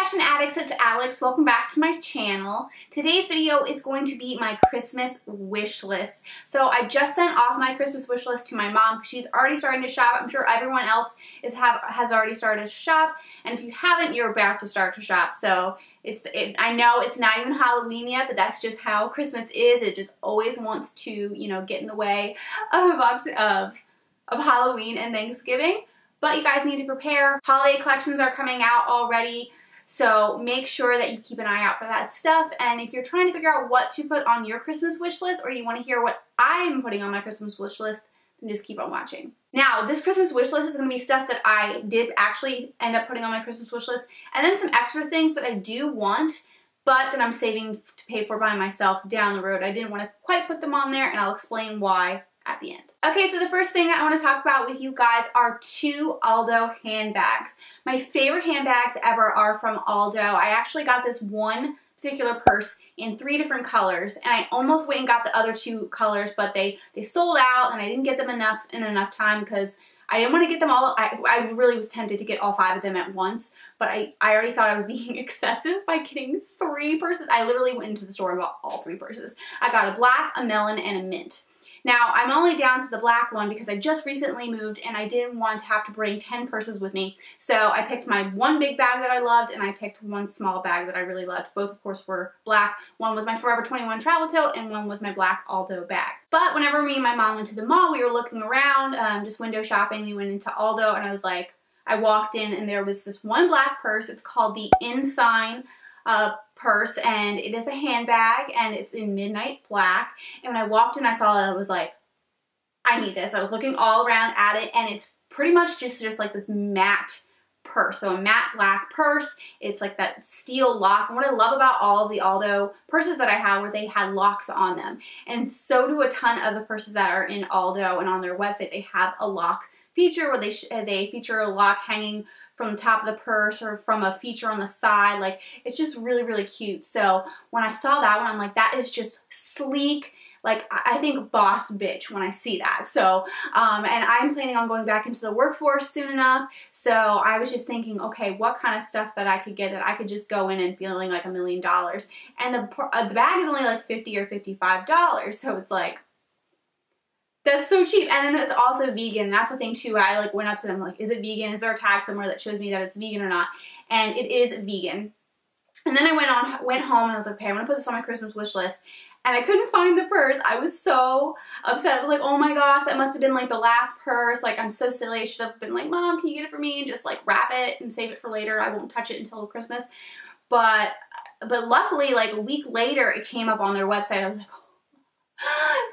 fashion addicts, it's Alex. Welcome back to my channel. Today's video is going to be my Christmas wish list. So I just sent off my Christmas wish list to my mom because she's already starting to shop. I'm sure everyone else has already started to shop, and if you haven't, you're about to start to shop. So I know it's not even Halloween yet, but that's just how Christmas is. It just always wants to, you know, get in the way of Halloween and Thanksgiving. But you guys need to prepare. Holiday collections are coming out already, so make sure that you keep an eye out for that stuff. And if you're trying to figure out what to put on your Christmas wish list, or you want to hear what I'm putting on my Christmas wish list, then just keep on watching. Now, this Christmas wish list is going to be stuff that I did actually end up putting on my Christmas wish list, and then some extra things that I do want, but that I'm saving to pay for by myself down the road. I didn't want to quite put them on there, and I'll explain why at the end. Okay, so the first thing I want to talk about with you guys are two Aldo handbags. My favorite handbags ever are from Aldo. I actually got this one particular purse in 3 different colors, and I almost went and got the other 2 colors, but they sold out, and I didn't get them in enough time because I didn't want to get them all. I really was tempted to get all 5 of them at once, but I already thought I was being excessive by getting 3 purses. I literally went into the store and bought all 3 purses. I got a black, a melon, and a mint. Now, I'm only down to the black one because I just recently moved and I didn't want to have to bring 10 purses with me. So I picked my one big bag that I loved, and I picked one small bag that I really loved. Both, of course, were black. One was my Forever 21 travel tote, and one was my black Aldo bag. But whenever me and my mom went to the mall, we were looking around, just window shopping. We went into Aldo, and I was like, I walked in, and there was this one black purse. It's called the Ensign purse, and it is a handbag, and it's in midnight black. And when I walked in, I saw it, I was like, I need this. I was looking all around at it, and it's pretty much just like this matte purse. So a matte black purse. It's like that steel lock. And what I love about all of the Aldo purses that I have were they had locks on them. And so do a ton of the purses that are in Aldo, and on their website they have a lock feature where they feature a lock hanging from the top of the purse or from a feature on the side. Like, it's just really, really cute. So when I saw that one, I'm like, that is just sleek. Like, I think boss bitch when I see that. So, and I'm planning on going back into the workforce soon enough. So I was just thinking, okay, what kind of stuff that I could get that I could just go in and feeling like $1 million. And the bag is only like $50 or $55. So it's like, that's so cheap. And then it's also vegan. That's the thing too. I like went up to them like, is it vegan? Is there a tag somewhere that shows me that it's vegan or not? And it is vegan. And then I went home and I was like, okay, I'm gonna put this on my Christmas wish list. And I couldn't find the purse. I was so upset. I was like, oh my gosh, that must have been like the last purse. Like, I'm so silly. I should have been like, Mom, can you get it for me? And just like wrap it and save it for later. I won't touch it until Christmas. But luckily, like a week later, it came up on their website. I was like, oh,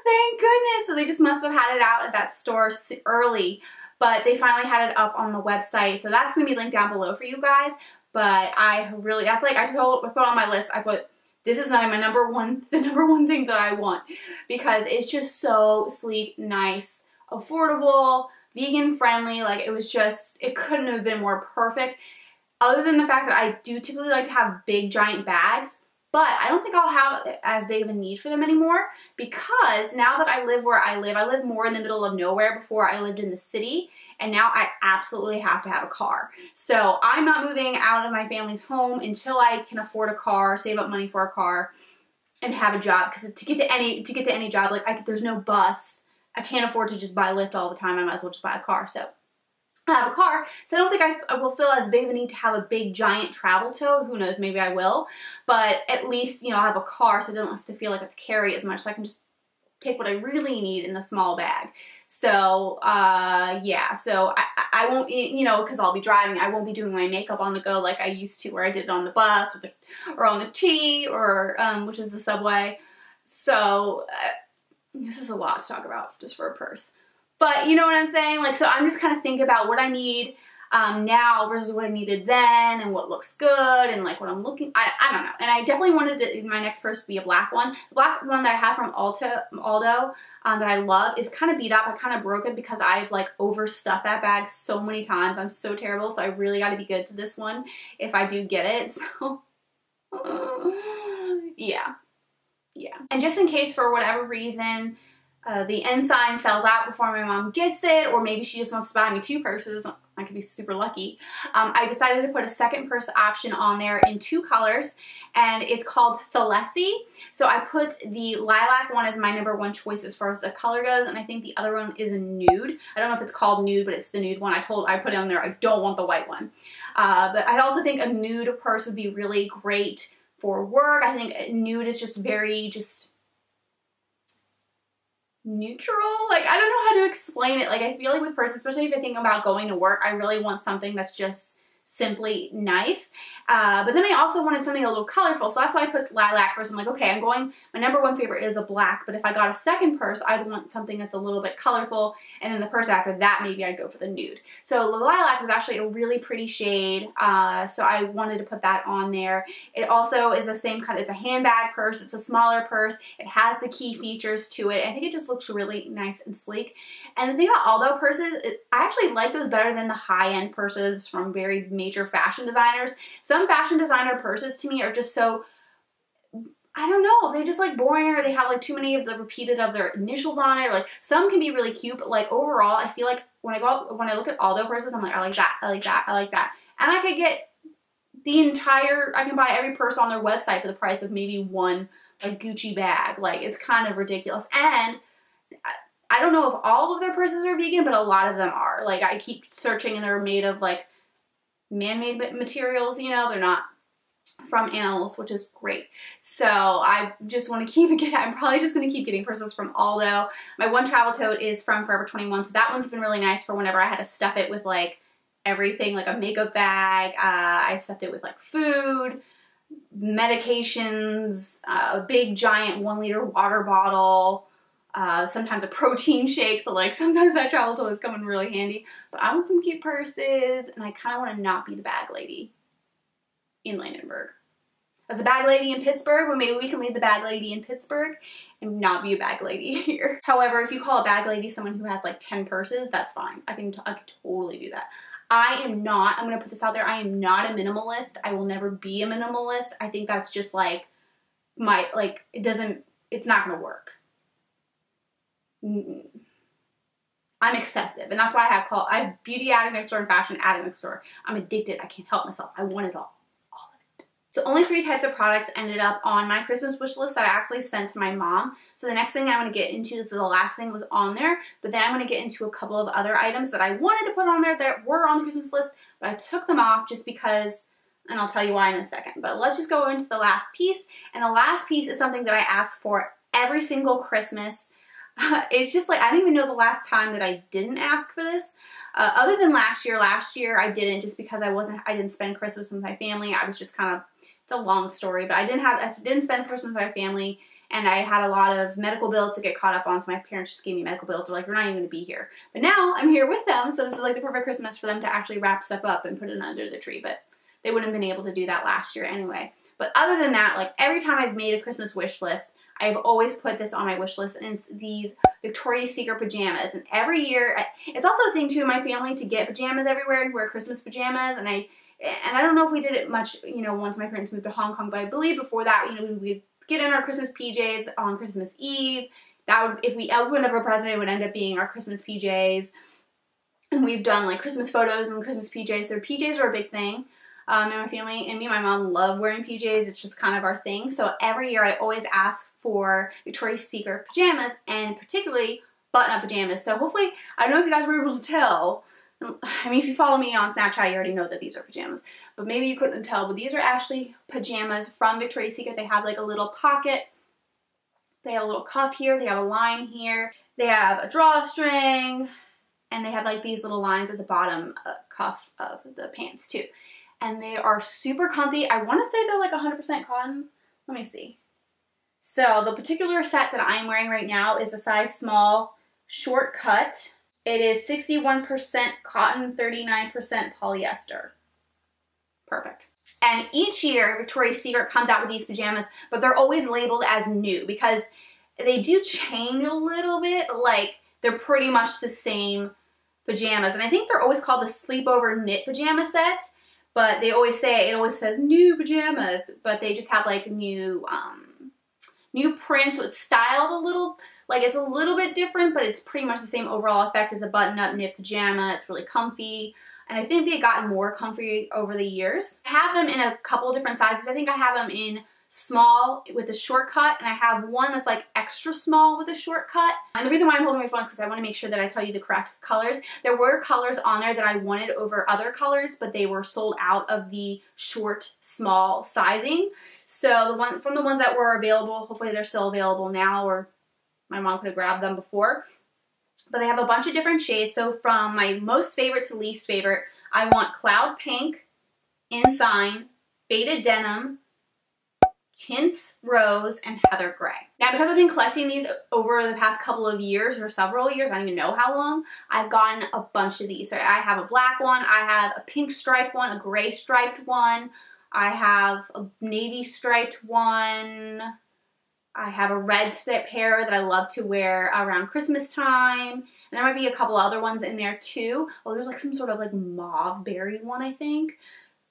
thank goodness. So they just must have had it out at that store early. But they finally had it up on the website. So that's going to be linked down below for you guys. But that's like, I put on my list, I put, this is my the number one thing that I want, because it's just so sleek, nice, affordable, vegan friendly. Like, it was just, it couldn't have been more perfect. Other than the fact that I do typically like to have big giant bags, but I don't think I'll have as big of a need for them anymore, because now that I live where I live more in the middle of nowhere. Before I lived in the city, and now I absolutely have to have a car. So I'm not moving out of my family's home until I can afford a car, save up money for a car, and have a job. Because to get to any job, like there's no bus. I can't afford to just buy Lyft all the time. I might as well just buy a car. So I have a car, so I don't think I will feel as big of a need to have a big giant travel tote. Who knows, maybe I will. But at least, you know, I have a car, so I don't have to feel like I have to carry as much. So I can just take what I really need in the small bag. So, yeah, so I won't, you know, because I'll be driving, I won't be doing my makeup on the go like I used to, where I did it on the bus or on the T, or, which is the subway. So, this is a lot to talk about just for a purse. But you know what I'm saying? Like, so I'm just kind of thinking about what I need now versus what I needed then, and what looks good, and like what I'm looking, I don't know. And I definitely wanted my next purse to be a black one. The black one that I have from Aldo that I love is kind of beat up. I kind of broke it because I've like overstuffed that bag so many times. I'm so terrible, so I really got to be good to this one if I do get it. So yeah. And just in case for whatever reason the Ensign sells out before my mom gets it, or maybe she just wants to buy me 2 purses, I could be super lucky. I decided to put a second purse option on there in 2 colors, and it's called Thalessi. So I put the lilac one as my #1 choice as far as the color goes, and I think the other one is a nude. I don't know if it's called nude, but it's the nude one. I put it on there, I don't want the white one. But I also think a nude purse would be really great for work. I think nude is just very neutral. Like, I don't know how to explain it. Like, I feel like with purses, especially if you're thinking about going to work, I really want something that's just simply nice. But then I also wanted something a little colorful, so that's why I put lilac first. I'm like, okay, my #1 favorite is a black, but if I got a second purse, I'd want something that's a little bit colorful, and then the purse after that, maybe I'd go for the nude. So the lilac was actually a really pretty shade, so I wanted to put that on there. It also is the same kind, it's a handbag purse, it's a smaller purse, it has the key features to it. I think it just looks really nice and sleek. And the thing about Aldo purses, I actually like those better than the high-end purses from very major fashion designers. Some fashion designer purses to me are just so, I don't know, they're just like boring, or they have like too many of the repeated of their initials on it. Or like, some can be really cute, but like overall, I feel like when I look at Aldo purses, I'm like, I like that, I like that, I like that. And I could get I can buy every purse on their website for the price of maybe one like Gucci bag. Like, it's kind of ridiculous. And I don't know if all of their purses are vegan, but a lot of them are. Like, I keep searching and they're made of like man-made materials, you know, they're not from animals, which is great. So I just want to keep I'm probably just going to keep getting purses from Aldo. My one travel tote is from Forever 21, so that one's been really nice for whenever I had to stuff it with like everything, like a makeup bag. I stuffed it with like food, medications, a big giant 1-liter water bottle, sometimes a protein shake, so like sometimes that travel tote is coming really handy. But I want some cute purses, and I kind of want to not be the bag lady in Landenberg. As a bag lady in Pittsburgh, well, maybe we can leave the bag lady in Pittsburgh and not be a bag lady here. However, if you call a bag lady someone who has like 10 purses, that's fine. I could totally do that. I'm gonna put this out there, I am not a minimalist. I will never be a minimalist. I think that's just like it's not gonna work. I'm excessive, and that's why I have beauty addict next door and fashion addict next door. I'm addicted. I can't help myself. I want it all of it. So only 3 types of products ended up on my Christmas wish list that I actually sent to my mom. So the next thing I'm going to get into, this is the last thing was on there, but then I'm going to get into a couple of other items that I wanted to put on there that were on the Christmas list, but I took them off just because, and I'll tell you why in a second. But let's just go into the last piece, and the last piece is something that I ask for every single Christmas. It's just like, I don't even know the last time that I didn't ask for this. Other than last year. Last year I didn't, just because I didn't spend Christmas with my family. I was just kind of, it's a long story, but I didn't spend Christmas with my family, and I had a lot of medical bills to get caught up on, so my parents just gave me medical bills. They're like, you're not even going to be here. But now I'm here with them, so this is like the perfect Christmas for them to actually wrap stuff up and put it under the tree, but they wouldn't have been able to do that last year anyway. But other than that, like every time I've made a Christmas wish list, I've always put this on my wish list, and it's these Victoria's Secret pajamas. And every year, it's also a thing too in my family to get pajamas everywhere and wear Christmas pajamas. And I don't know if we did it much, you know, once my parents moved to Hong Kong, but I believe before that, you know, we'd get in our Christmas PJs on Christmas Eve. That would, if we opened up a present, it would end up being our Christmas PJs. And we've done like Christmas photos and Christmas PJs. So PJs are a big thing. In my family, and me and my mom love wearing PJs. It's just kind of our thing. So every year I always ask for Victoria's Secret pajamas, and particularly button-up pajamas. So hopefully, I don't know if you guys were able to tell. I mean, if you follow me on Snapchat, you already know that these are pajamas. But maybe you couldn't tell, but these are actually pajamas from Victoria's Secret. They have like a little pocket. They have a little cuff here. They have a line here. They have a drawstring. And they have like these little lines at the bottom cuff of the pants too. And they are super comfy. I want to say they're like 100% cotton. Let me see. So the particular set that I'm wearing right now is a size small, short cut. It is 61% cotton, 39% polyester. Perfect. And each year, Victoria's Secret comes out with these pajamas, but they're always labeled as new because they do change a little bit. Like, they're pretty much the same pajamas. And I think they're always called the sleepover knit pajama set. But they always say, it always says new pajamas, but they just have like new prints. So it's styled a little, like it's a little bit different, but it's pretty much the same overall effect as a button-up knit pajama. It's really comfy. and I think they've gotten more comfy over the years. I have them in a couple different sizes. I think I have them in small with a short cut, and I have one that's like extra small with a short cut. And the reason why I'm holding my phone is because I want to make sure that I tell you the correct colors. There were colors on there that I wanted over other colors, but they were sold out of the short, small sizing. So the ones that were available, hopefully they're still available now, or my mom could have grabbed them before. But they have a bunch of different shades. So from my most favorite to least favorite, I want Cloud Pink, Ensign, Faded Denim, Chintz Rose, and Heather Gray. Now, because I've been collecting these over the past couple of years, or several years, I don't even know how long, I've gotten a bunch of these. So I have a black one, I have a pink striped one, a gray striped one, I have a navy striped one, I have a red pair that I love to wear around Christmas time, and there might be a couple other ones in there too. Oh, there's like some sort of like mauve berry one, I think.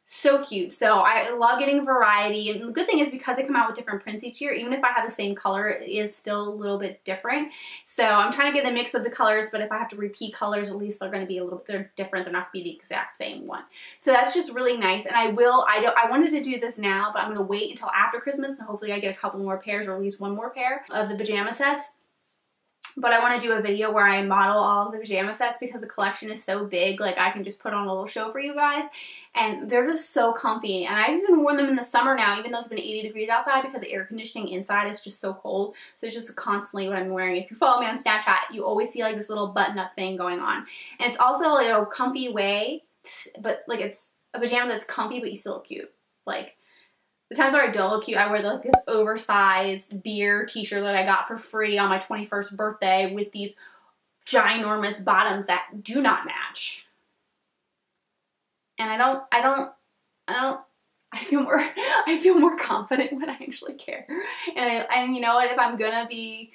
So cute. So I love getting variety, and the good thing is because they come out with different prints each year, even if I have the same color, it is still a little bit different. So I'm trying to get a mix of the colors, but if I have to repeat colors, at least they're going to be they're different. They're not going to be the exact same one. So that's just really nice, and I wanted to do this now, but I'm going to wait until after Christmas, and hopefully I get a couple more pairs, or at least one more pair of the pajama sets. But I want to do a video where I model all of the pajama sets because the collection is so big, like I can just put on a little show for you guys. And they're just so comfy. And I've even worn them in the summer now, even though it's been 80 degrees outside, because the air conditioning inside is just so cold. So it's just constantly what I'm wearing. If you follow me on Snapchat, you always see like this little button-up thing going on. And it's also like a comfy way, but like it's a pajama that's comfy, but you still look cute. Like the times where I don't look cute, I wear like this oversized beer t-shirt that I got for free on my 21st birthday with these ginormous bottoms that do not match. And I feel more confident when I actually care. And you know what, if I'm gonna be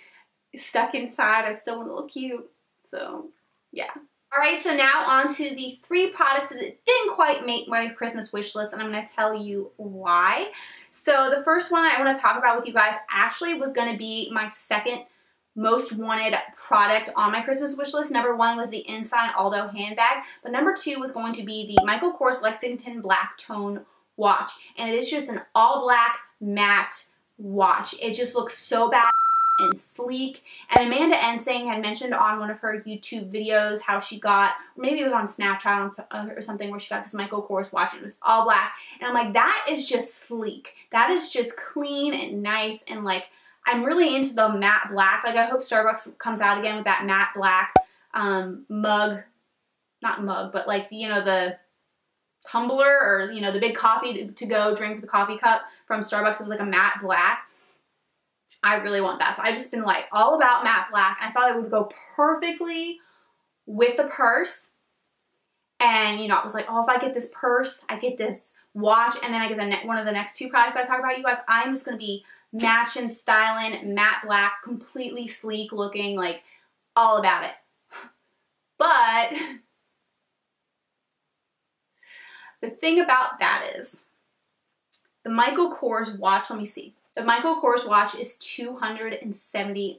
stuck inside, I still want to look cute. So yeah. Alright, so now on to the 3 products that didn't quite make my Christmas wish list, and I'm going to tell you why. So the first one I want to talk about with you guys actually was going to be my second most wanted product on my Christmas wish list. Number 1 was the Ensign Aldo handbag, but number 2 was going to be the Michael Kors Lexington Black Tone watch, and it is just an all black matte watch. It just looks so bad and sleek. And Amanda Ensing had mentioned on one of her YouTube videos how she got, maybe it was on Snapchat or something, where she got this Michael Kors watch. It was all black, and I'm like, that is just sleek. That is just clean and nice, and like I'm really into the matte black. Like I hope Starbucks comes out again with that matte black mug, not mug, but like, you know, the tumbler, or you know, the big coffee to go drink with the coffee cup from Starbucks. It was like a matte black. I really want that. So I've just been like all about matte black. I thought it would go perfectly with the purse. And you know, I was like, oh, if I get this purse, I get this watch, and then I get one of the next 2 products I talk about, you guys, I'm just going to be matching, styling, matte black, completely sleek looking, like all about it. But the thing about that is the Michael Kors watch, let me see. The Michael Kors watch is $275.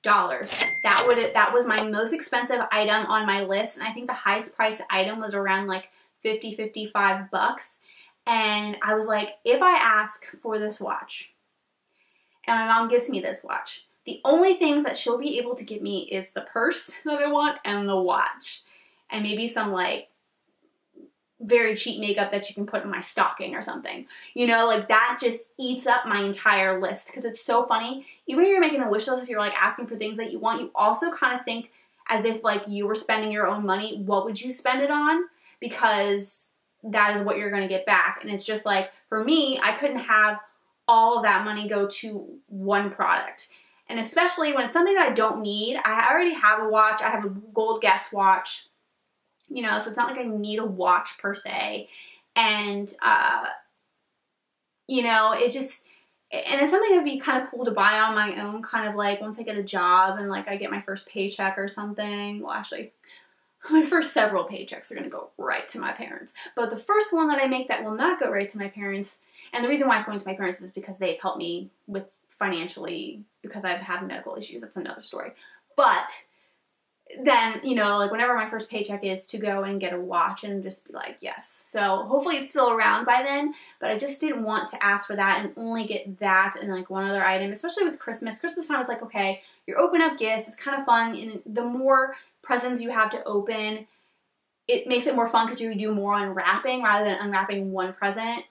That was my most expensive item on my list, and I think the highest priced item was around like $55 bucks. And I was like, if I ask for this watch and my mom gets me this watch, the only things that she'll be able to give me is the purse that I want and the watch, and maybe some like very cheap makeup that you can put in my stocking or something. You know, like that just eats up my entire list, because it's so funny. Even when you're making a wish list, you're like asking for things that you want, you also kind of think as if like you were spending your own money, what would you spend it on? Because that is what you're going to get back. And it's just like, for me, I couldn't have all of that money go to one product. And especially when it's something that I don't need. I already have a watch. I have a gold Guess watch. You know, so it's not like I need a watch per se. And, you know, it just, and it's something that'd be kind of cool to buy on my own, kind of like once I get a job and like I get my first paycheck or something. Well, actually, my first several paychecks are going to go right to my parents. But the first one that I make that will not go right to my parents, and the reason why it's going to my parents is because they've helped me with financially, because I've had medical issues. That's another story. But then, you know, like whenever my first paycheck is, to go and get a watch and just be like, yes. So hopefully it's still around by then, but I just didn't want to ask for that and only get that and like one other item, especially with Christmas. Christmas time, it's like, okay, you're opening up gifts, it's kind of fun, and the more presents you have to open, it makes it more fun because you do more unwrapping rather than unwrapping one present.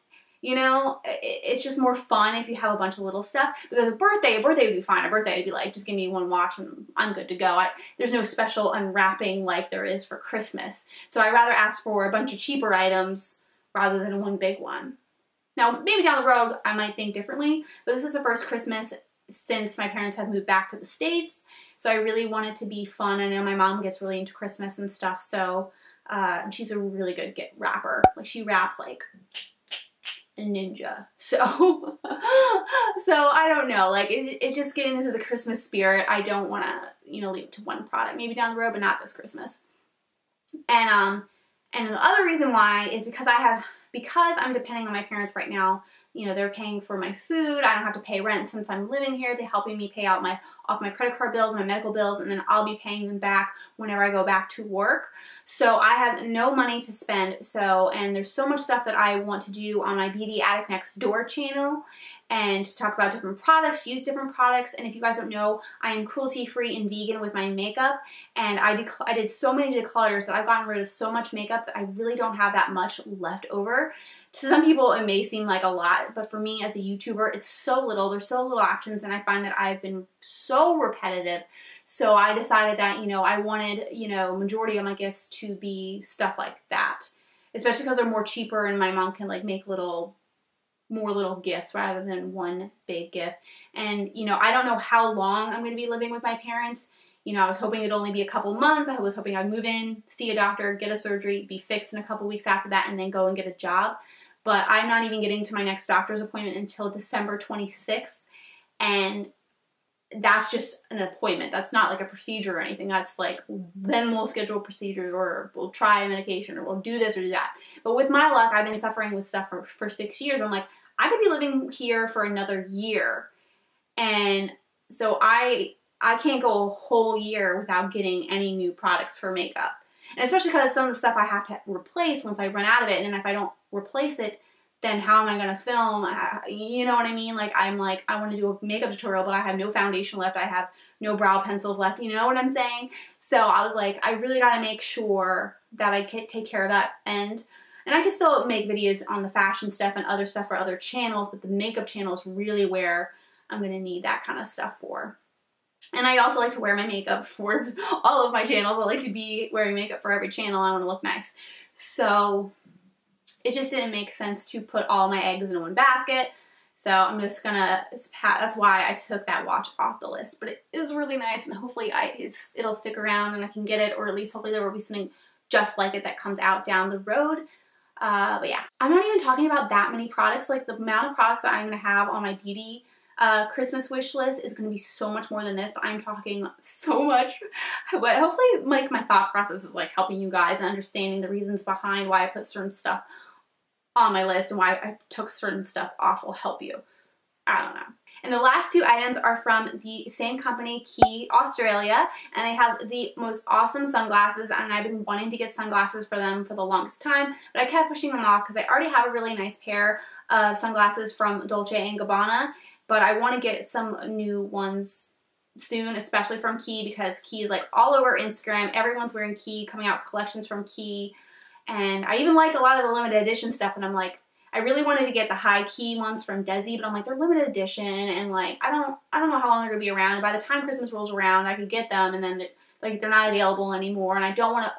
You know, it's just more fun if you have a bunch of little stuff. But a birthday would be fine. A birthday would be like, just give me one watch and I'm good to go. There's no special unwrapping like there is for Christmas. So I'd rather ask for a bunch of cheaper items rather than one big one. Now, maybe down the road I might think differently, but this is the first Christmas since my parents have moved back to the States. So I really want it to be fun. I know my mom gets really into Christmas and stuff, so and she's a really good wrapper. Like, she wraps like a ninja. So I don't know, like it's just getting into the Christmas spirit. I don't want to, you know, leave it to one product. Maybe down the road, but not this Christmas. And the other reason why is because I'm depending on my parents right now. You know, they're paying for my food. I don't have to pay rent since I'm living here. They're helping me pay out off my credit card bills, my medical bills, and then I'll be paying them back whenever I go back to work. So I have no money to spend. And there's so much stuff that I want to do on my Beauty Addict Next Door channel, and to talk about different products, use different products. And if you guys don't know, I am cruelty-free and vegan with my makeup, and I did so many declutters that I've gotten rid of so much makeup that I really don't have that much left over. To some people, it may seem like a lot, but for me as a YouTuber, it's so little. There's so little options, and I find that I've been so repetitive. So I decided that, you know, I wanted, you know, majority of my gifts to be stuff like that, especially because they're more cheaper, and my mom can like make more little gifts rather than one big gift. And, you know, I don't know how long I'm going to be living with my parents. You know, I was hoping it'd only be a couple months. I was hoping I'd move in, see a doctor, get a surgery, be fixed in a couple weeks after that, and then go and get a job. But I'm not even getting to my next doctor's appointment until December 26th. And that's just an appointment. That's not like a procedure or anything. That's like, then we'll schedule a procedure, or we'll try a medication, or we'll do this or do that. But with my luck, I've been suffering with stuff for 6 years. I'm like, I could be living here for another year. And so I can't go a whole year without getting any new products for makeup. And especially because some of the stuff I have to replace once I run out of it, and if I don't replace it, then how am I going to film? You know what I mean? Like, I'm like, I want to do a makeup tutorial, but I have no foundation left. I have no brow pencils left. You know what I'm saying? So I was like, I really got to make sure that I can take care of that end. And I can still make videos on the fashion stuff and other stuff for other channels, but the makeup channel is really where I'm going to need that kind of stuff for. And I also like to wear my makeup for all of my channels. I like to be wearing makeup for every channel. I want to look nice. So it just didn't make sense to put all my eggs in one basket. So I'm just gonna, that's why I took that watch off the list. But it is really nice, and hopefully it'll stick around and I can get it, or at least hopefully there will be something just like it that comes out down the road. But yeah, I'm not even talking about that many products. Like, the amount of products that I'm gonna have on my beauty Christmas wish list is going to be so much more than this, but I'm talking so much. But hopefully, like, my thought process is like helping you guys and understanding the reasons behind why I put certain stuff on my list and why I took certain stuff off will help you. I don't know. And the last two items are from the same company, Key Australia, and they have the most awesome sunglasses, and I've been wanting to get sunglasses for them for the longest time, but I kept pushing them off because I already have a really nice pair of sunglasses from Dolce & Gabbana. But I want to get some new ones soon, especially from Key, because Key is like all over Instagram. Everyone's wearing Key, coming out with collections from Key. And I even like a lot of the limited edition stuff. And I'm like, I really wanted to get the high Key ones from Desi, but I'm like, they're limited edition. And like, I don't know how long they're going to be around. And by the time Christmas rolls around, I could get them. And then they're not available anymore. And I don't want to,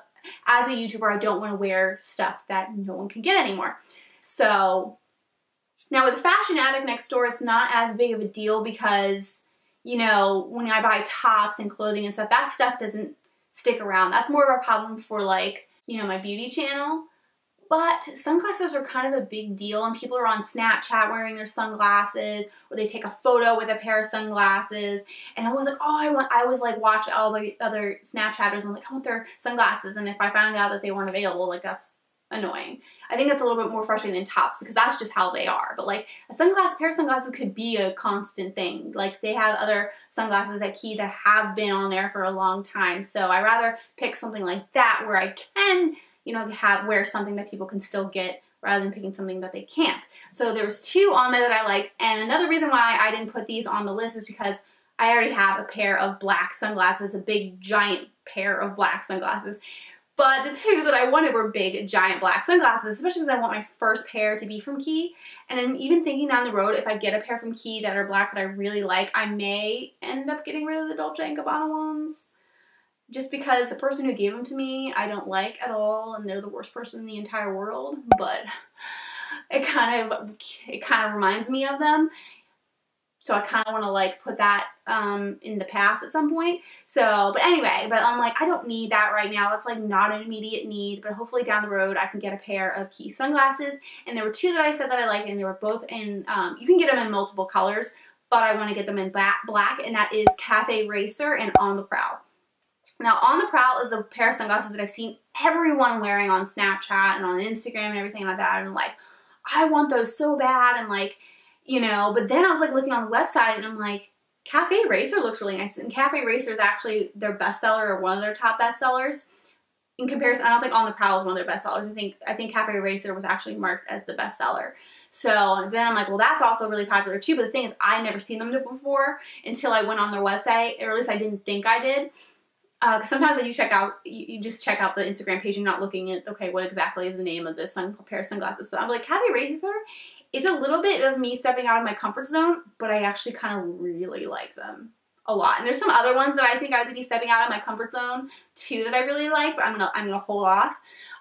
as a YouTuber, I don't want to wear stuff that no one can get anymore. So now with Fashion Addict Next Door, it's not as big of a deal because, you know, when I buy tops and clothing and stuff, that stuff doesn't stick around. That's more of a problem for, like, you know, my beauty channel. But sunglasses are kind of a big deal, and people are on Snapchat wearing their sunglasses, or they take a photo with a pair of sunglasses. And I was like, oh, I always like watch all the other Snapchatters and I'm like, I want their sunglasses. And if I found out that they weren't available, like, that's annoying. I think that's a little bit more frustrating than tops because that's just how they are. But like a pair of sunglasses could be a constant thing. Like they have other sunglasses at Key that have been on there for a long time. So I rather pick something like that where I can, you know, wear something that people can still get rather than picking something that they can't. So there was 2 on there that I liked. And another reason why I didn't put these on the list is because I already have a pair of black sunglasses, a big giant pair of black sunglasses. But the 2 that I wanted were big, giant black sunglasses, especially because I want my first pair to be from Key. And I'm even thinking down the road, if I get a pair from Key that are black that I really like, I may end up getting rid of the Dolce & Gabbana ones. Just because the person who gave them to me, I don't like at all, and they're the worst person in the entire world. But it kind of reminds me of them. So I kind of want to like put that in the past at some point. So, but anyway, but I'm like, I don't need that right now. It's like not an immediate need, but hopefully down the road I can get a pair of Key sunglasses. And there were 2 that I said that I liked, and they were both in, you can get them in multiple colors, but I want to get them in black, and that is Cafe Racer and On the Prowl. Now, On the Prowl is a pair of sunglasses that I've seen everyone wearing on Snapchat and on Instagram and everything like that. And I'm like, I want those so bad, and like, you know, but then I was like looking on the website and I'm like, Cafe Racer looks really nice. And Cafe Racer is actually their bestseller or one of their top bestsellers. In comparison, I don't think On the Prowl is one of their bestsellers. I think Cafe Racer was actually marked as the bestseller. So then I'm like, well, that's also really popular too. But the thing is, I never seen them before until I went on their website, or at least I didn't think I did. Because sometimes you just check out the Instagram page and not looking at, okay, what exactly is the name of this pair of sunglasses. But I'm like, Cafe Racer, it's a little bit of me stepping out of my comfort zone, but I actually kind of really like them a lot. And there's some other ones that I think I would be stepping out of my comfort zone too that I really like, but I'm gonna hold off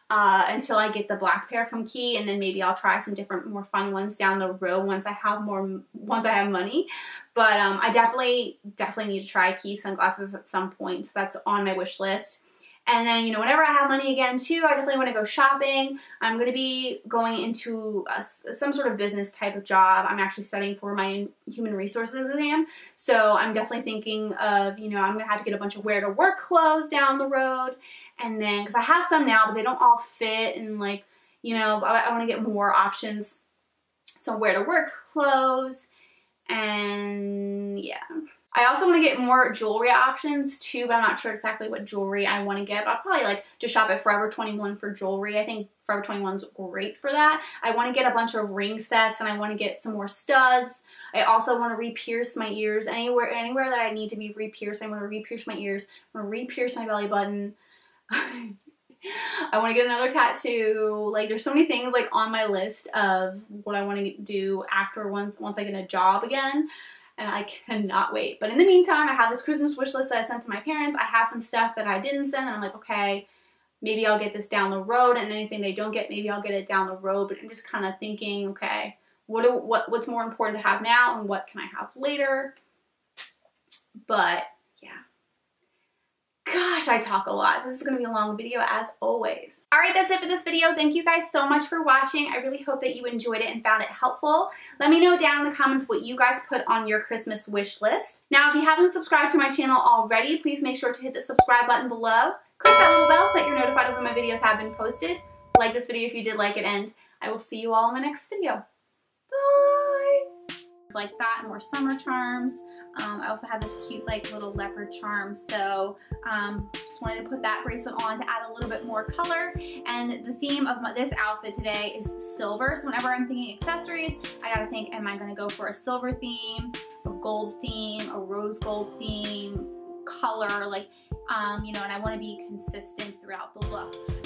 until I get the black pair from Key, and then maybe I'll try some different, more fun ones down the road once I have money. But I definitely need to try Key sunglasses at some point, so that's on my wish list. And then, you know, whenever I have money again too, I definitely want to go shopping. I'm going to be going into some sort of business type of job. I'm actually studying for my human resources exam. So I'm definitely thinking of, you know, I'm going to have to get a bunch of wear to work clothes down the road. And then, because I have some now, but they don't all fit. And like, you know, I want to get more options. So wear to work clothes. And yeah. I also want to get more jewelry options too, but I'm not sure exactly what jewelry I want to get. But I'll probably like just shop at Forever 21 for jewelry. I think Forever 21's great for that. I want to get a bunch of ring sets, and I want to get some more studs. I also want to re-pierce my ears anywhere that I need to be re-pierced. I want to re-pierce my ears. I want to re-pierce my belly button. I want to get another tattoo. Like, there's so many things like on my list of what I want to do after once I get a job again. And I cannot wait. But in the meantime, I have this Christmas wish list that I sent to my parents. I have some stuff that I didn't send, and I'm like, okay, maybe I'll get this down the road, and anything they don't get, maybe I'll get it down the road. But I'm just kind of thinking, okay, what's more important to have now, and what can I have later? But yeah. Gosh, I talk a lot. This is going to be a long video as always. Alright, that's it for this video. Thank you guys so much for watching. I really hope that you enjoyed it and found it helpful. Let me know down in the comments what you guys put on your Christmas wish list. Now, if you haven't subscribed to my channel already, please make sure to hit the subscribe button below. Click that little bell so that you're notified of when my videos have been posted. Like this video if you did like it, and I will see you all in my next video. Bye! Like that, and more summer charms. I also have this cute like little leopard charm, so just wanted to put that bracelet on to add a little bit more color. And the theme of this outfit today is silver, so whenever I'm thinking accessories, I gotta think, am I gonna go for a silver theme, a gold theme, a rose gold theme, color, like, you know, and I want to be consistent throughout the look.